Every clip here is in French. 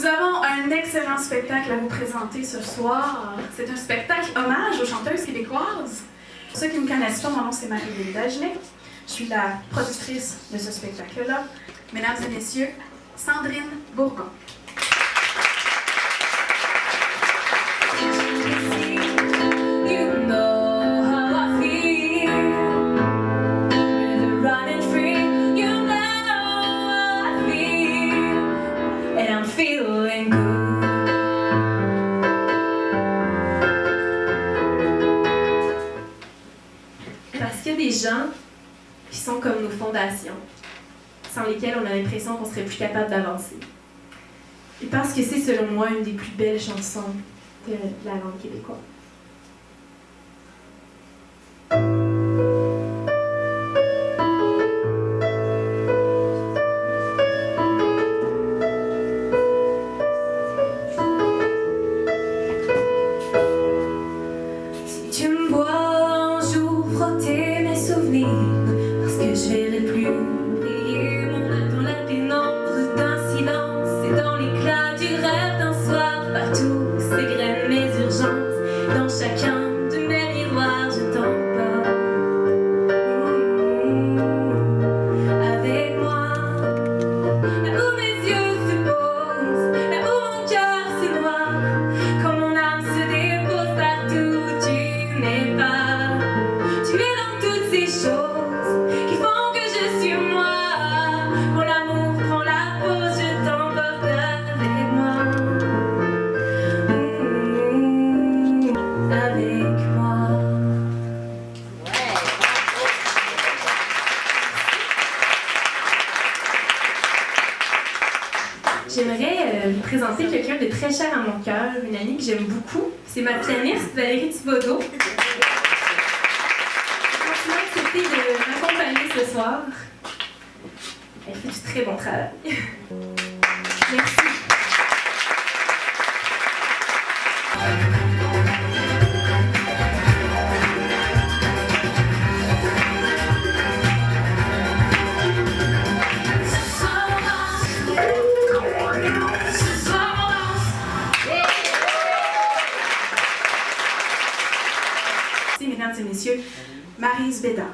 avons un excellent spectacle à vous présenter ce soir. C'est un spectacle hommage aux chanteuses québécoises. Pour ceux qui ne me connaissent pas, mon nom c'est Marie-Lynne Dagenet. Je suis la productrice de ce spectacle-là. Mesdames et messieurs, Sandrine Bourgon. Parce qu'il y a des gens qui sont comme nos fondations, sans lesquelles on a l'impression qu'on serait plus capable d'avancer. Et parce que c'est, selon moi, une des plus belles chansons de la langue québécoise. Si tu me vois un jour frotter mes souvenirs, parce que je verrai plus briller mon rêve dans la pénombre d'un silence et dans l'éclat du rêve d'un soir. Partout s'égrènent mes urgences, dans chacun de mes miroirs je t'emporte avec moi. Là où mes yeux se posent, là où mon cœur se noie, quand mon âme se dépose partout où tu n'es pas. Tu es dans toutes ces choses qui font que je suis moi. Quand l'amour prend la pause, je t'emporte avec moi. Avec moi. J'aimerais vous présenter quelqu'un de très cher à mon cœur, une amie que j'aime beaucoup. C'est ma pianiste Valérie Thibodeau. Franchement, accepté de m'accompagner ce soir. Elle fait du très bon travail. Merci. Mesdames et messieurs, Maryse Bédard.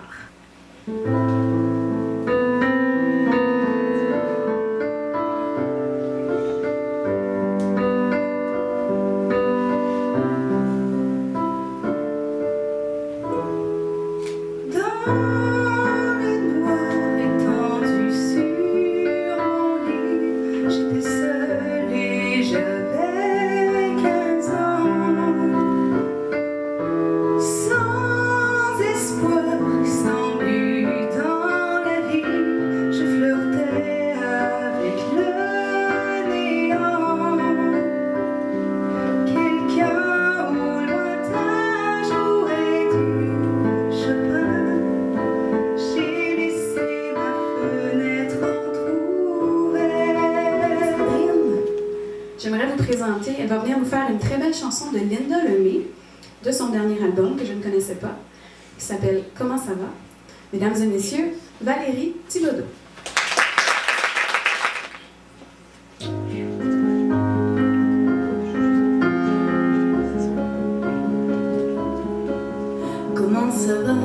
J'aimerais vous présenter, elle va venir nous faire une très belle chanson de Linda Lemay, de son dernier album que je ne connaissais pas, qui s'appelle « Comment ça va ?» Mesdames et messieurs, Valérie Thibodeau. Comment ça va?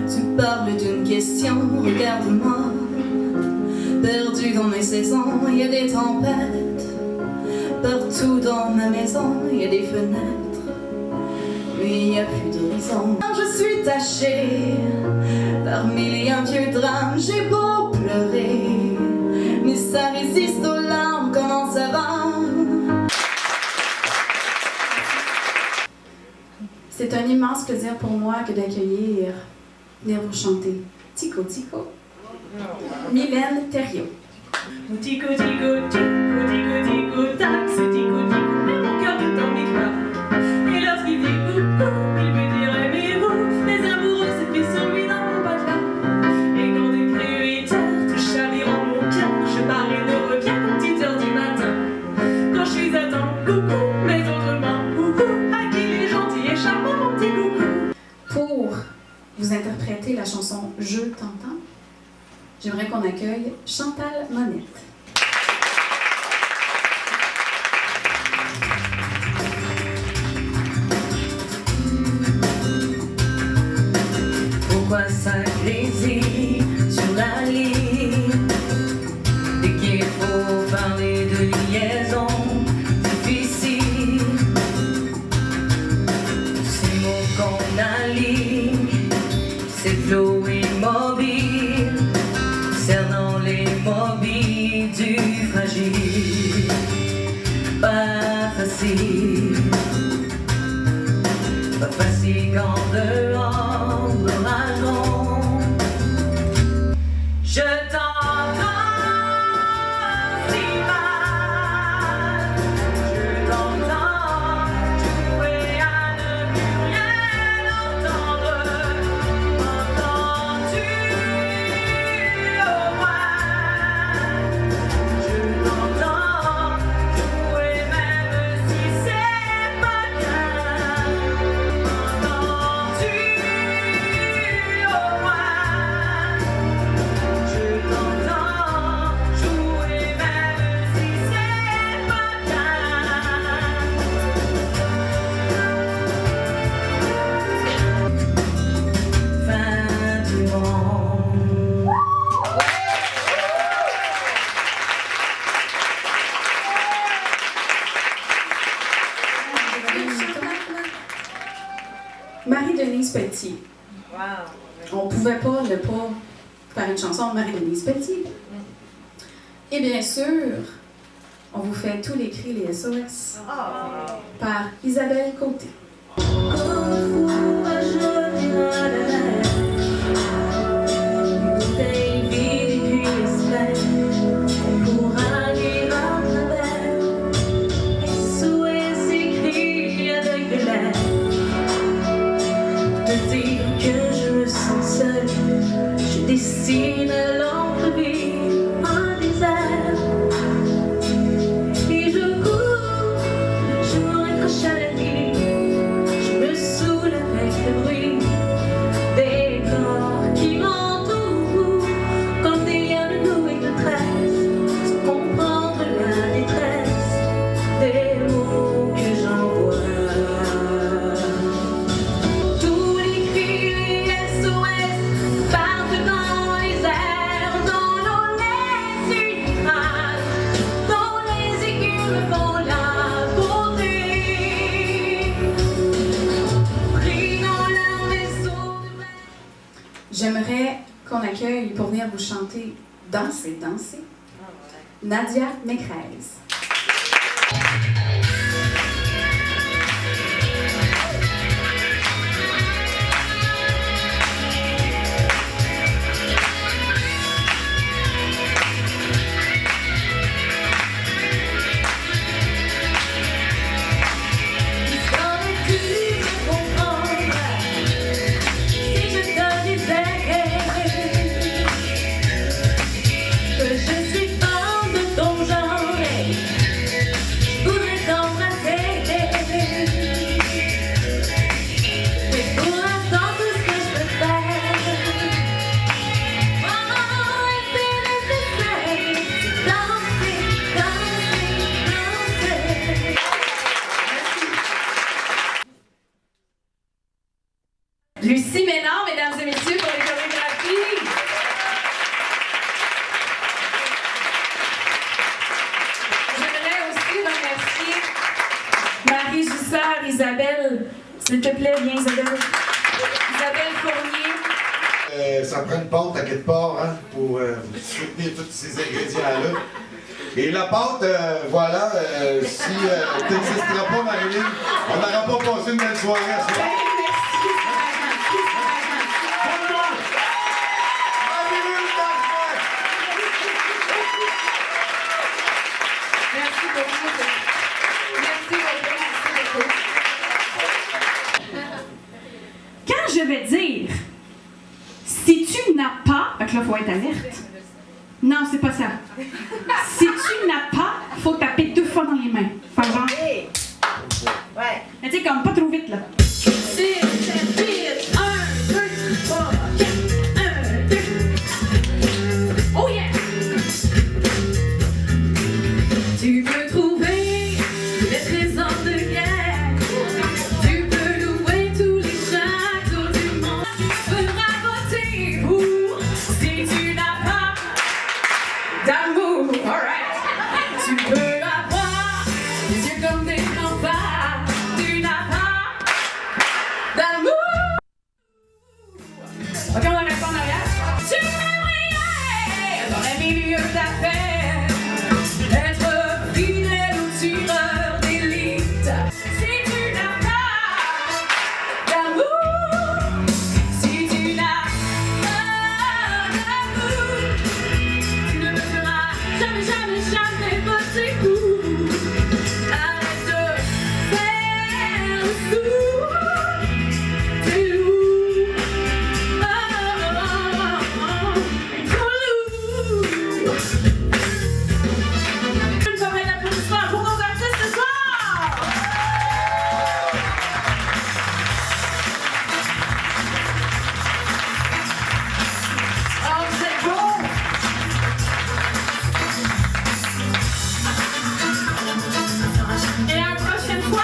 Tu parles d'une question, regarde-moi. Perdu dans mes saisons, il y a des tempêtes. Partout dans ma maison, il y a des fenêtres. Mais il n'y a plus d'horizon. Je suis tachée par mille et un vieux drames. J'ai beau pleurer, mais ça résiste aux larmes. Comment ça va? C'est un immense plaisir pour moi que d'accueillir, venir vous chanter Tico Tico, Mylène Thériault. Tico tico tico tico tico tac, c'est tico tico, mais mon cœur tout dans mes cœurs. Et lorsqu'il dit coucou, il veut dire aimez-vous. Les amoureux s'épuisent sur lui dans mon matelas. Et quand des cris tout chavirant mon cœur, je pars et ne reviens qu'à 10h du matin. Quand je suis à temps, coucou, mais autrement, coucou, à qui il est gentil et charmant mon petit coucou. Pour vous interpréter la chanson « Je t'entends », j'aimerais qu'on accueille Chantal Monette. plaisir sur la ligne. Dès qu'il faut parler de liaison difficile, ces mots qu'on aligne, ces flots immobiles, cernant les mobiles du fragile. Pas facile, pas facile quand dehors l'orage gronde. Je t'entends si mal, je t'entends jouer à ne plus rien entendre. Entends-tu au moins? Je t'entends jouer même si c'est pas bien. Entends-tu au moins? Je t'entends jouer même si c'est pas bien. Fin du monde. Marie-Denise Pelletier. On ne pouvait pas ne pas faire une chanson de Marie-Denise Pelletier. Et bien sûr, on vous fait tous les cris, les SOS, par Isabelle Côté. Je dessine l'encre vive un désert et je cours, je me raccroche à la vie, je me saoule avec le bruit des corps qui m'entourent comme des liens de nouée de tresse, sans comprendre la détresse des mots que j'envoie. Tous les cris, les SOS partent dans les airs, dans nos laisses unitrales, dont les aigus me font la beauté, pris dans leur vaisseau de verre. J'aimerais qu'on accueille pour venir vous chanter Danser, danser, Nadia Mécrèze. Saurais-tu me comprendre si je te disais que je suis fan de ton genre et je voudrais t'embrasser? Mais pour l'instant tout ce que je peux faire, oh, et c'est nécessaire, c'est danser, danser, danser. Lucie Ménard, mesdames et messieurs, pour les chorégraphies. J'aimerais aussi remercier Marie Jussard, Isabelle. S'il te plaît, viens Isabelle. Isabelle Fournier. Ça prend une pâte à quelque part hein, pour soutenir tous ces ingrédients-là. Et la pâte, voilà, si tu n'existeras pas, Marilyn, on n'aura pas passé une belle soirée à ce soir. Merci beaucoup. Merci beaucoup. Quand je vais dire, si tu n'as pas, fait que là, il faut être alerte. Non, c'est pas ça. Si tu n'as pas, il faut taper 2 fois dans les mains. Faire genre. Ouais. Mais tu sais, comme pas trop vite, là. 6, 7, 8, 1, 2, 3, 4, 1, 2. Oh yeah! Tu peux trouver des trésors de guerre. Tu peux louer tous les châteaux du monde. Tu feras voter pour Tu peux avoir des yeux comme des campagnes, tu n'as pas d'amour. Ok, on arrête pas en arrière. Tu m'aimerais dans les milieux d'affaires, être fidèle ou tireur d'élite. Si tu n'as pas d'amour, si tu n'as pas d'amour, tu ne me feras jamais, jamais, jamais petit coup. Arrête de faire le sourd, t'es lourd, trop lourd. Une soirée d'applaudissements pour nos artistes ce soir. Oh, vous êtes beaux. Et à la prochaine fois.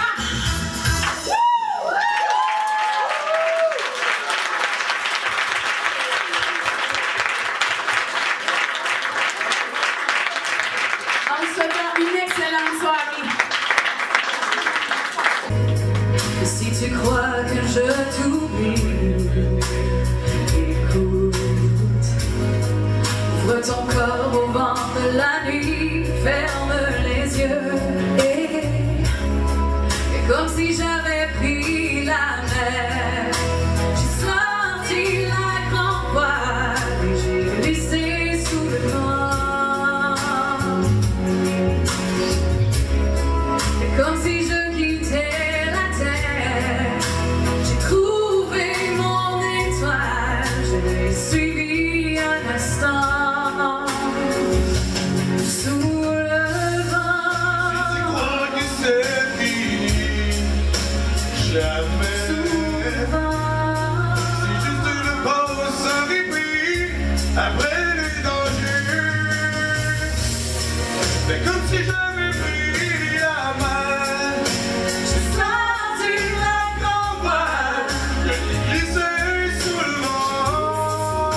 En vous souhaitant une excellente soirée. Si tu crois que je t'oublie, écoute, ouvre ton corps au vent de la nuit, ferme les yeux et comme si j'avais pris la mer, j'ai sorti la grande voile et j'ai glissé sous le vent. Et comme si je quittais la terre, j'ai trouvé mon étoile, je l'ai suivi un instant sous le vent. Tu crois que c'est fini? Jamais. Sous le vent. C'est juste une pause sans répit après les dangers. C'est comme si j'avais pris la main. J'ai sorti la grande voile, Je l'ai glissé sous le vent.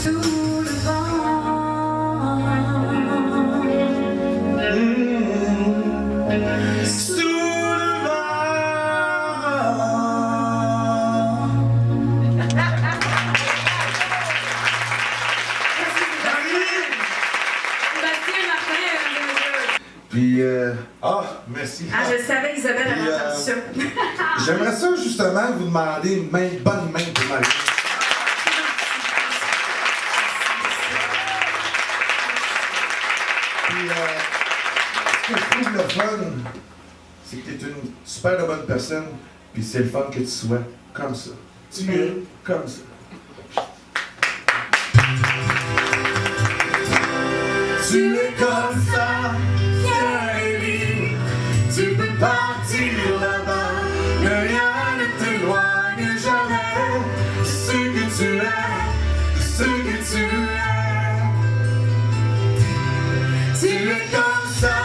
sous le vent. Sous le vent. Sébastien Martin, Puis, merci. ah, je le savais, Isabelle Puis, avait entendu ça. J'aimerais ça justement vous demander une bonne main pour Marie. Puis, ce que je trouve le fun, c'est que tu es une super de bonne personne, puis c'est le fun que tu sois comme ça. Tu es comme ça. Tu es comme ça, fier et libre, tu peux partir là-bas, mais rien ne t'éloigne jamais de ce que tu es, de ce que tu es. Tu es comme ça,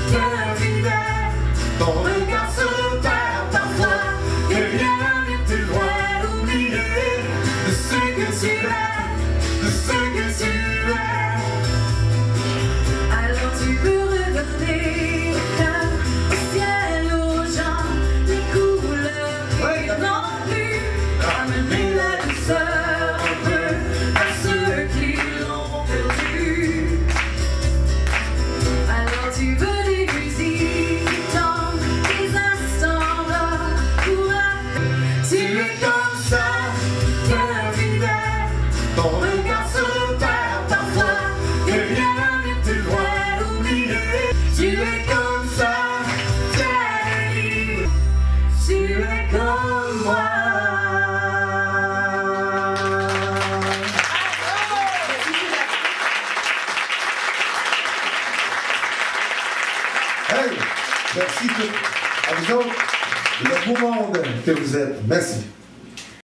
fier fidèle, ton regard se perd parfois, mais rien ne t'éloigne d'oublier de ce que tu es, de ce que tu es. Alors tu peux regarder au cœur, au ciel, aux gens, les couleurs qui n'ont plus, amener la douceur un peu à ceux qui l'ont perdu. Alors tu veux des musiques tendres, des instants là pour appeler. Tu es comme ça, fier fidèle, ton regard se perd parfois, et rien ne t'éloigne d'oublier. Tu es comme ça, fier et libre, tu es comme moi. Hey, merci à vous autres, le beau monde que vous êtes. Merci.